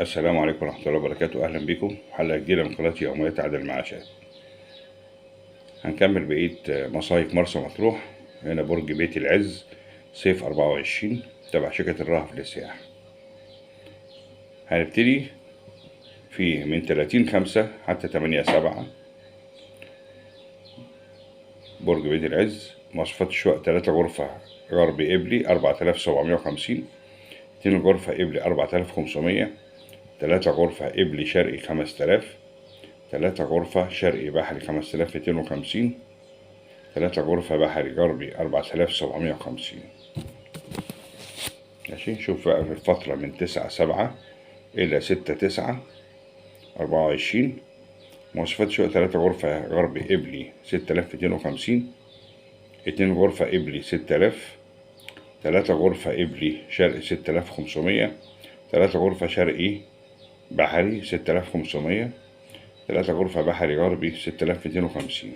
السلام عليكم ورحمة الله وبركاته. أهلا بكم حلقة جديدة من قناة يوميات عدد المعاشات. هنكمل بقية مصايف مرسى مطروح. هنا برج بيت العز صيف 24 تبع شركة الرهف للسياحة. هنبتدي فيه من 30/5 حتى 8/7. برج بيت العز مواصفات الشقق: 3 غرفة غربي قبلي 4750، 2 غرفة قبلي 4500، 3 غرفة قبلي شرقي 5000، 3 غرفة شرقي بحري 5250، 3 غرفة بحري غربي 4750. ماشي. شوف بقى في الفترة من 9/7 إلى 6/9/24. مواصفات شقق: 3 غرفة غربي قبلي 6250، 2 غرفة قبلي 6000، 3 غرفة قبلي شرقي 6500، 3 غرفة شرقي بحري 6500، 3 غرفة بحري غربي 6250.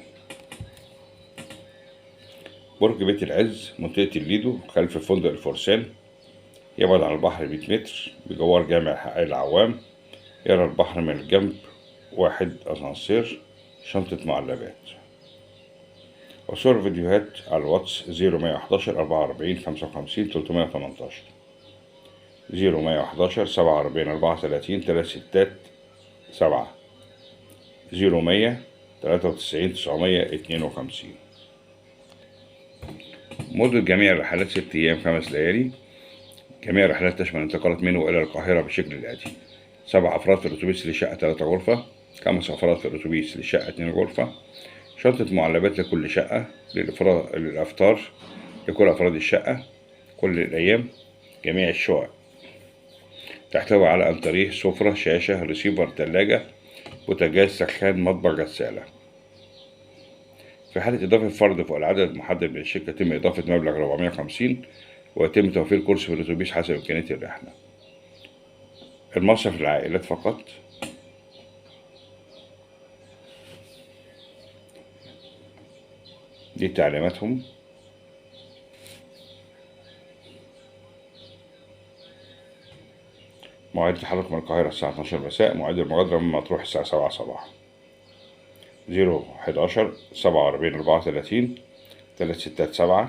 برج بيت العز منطقة الليدو خلف فندق الفرسان، يبعد عن البحر 100 متر، بجوار جامع حق العوام، يرى البحر من الجنب، 1 أسانسير، شنطة معلبات. وصور فيديوهات على الواتس 0111 44 55 318، 0111 47 34 367، 0100 93 952. مدة جميع الرحلات 6 أيام 5 ليالي. جميع الرحلات تشمل انتقالات من وإلى القاهرة بالشكل الآتي: 7 أفراد في الأتوبيس لشقة 3 غرفة، 5 أفراد في الأتوبيس لشقة 2 غرفة، شنطة معلبات لكل شقة، للأفطار لكل أفراد الشقة كل الأيام. جميع الشقق تحتوي على أنتريه، سفرة، شاشة، ريسيفر، تلاجة، بوتاجاز، سخان، مطبخ، غسالة. في حالة إضافة فرد فوق العدد المحدد من الشركة يتم إضافة مبلغ 450، ويتم توفير كرسي في الأتوبيس حسب إمكانية الرحلة. المصرف للعائلات فقط. دي تعليماتهم. مواعيد التحرك من القاهرة الساعة 12 مساء، مواعيد المغادرة من مطروح الساعة 7 صباحا. 011 47 34 367،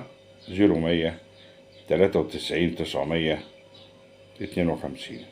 0100 93 952.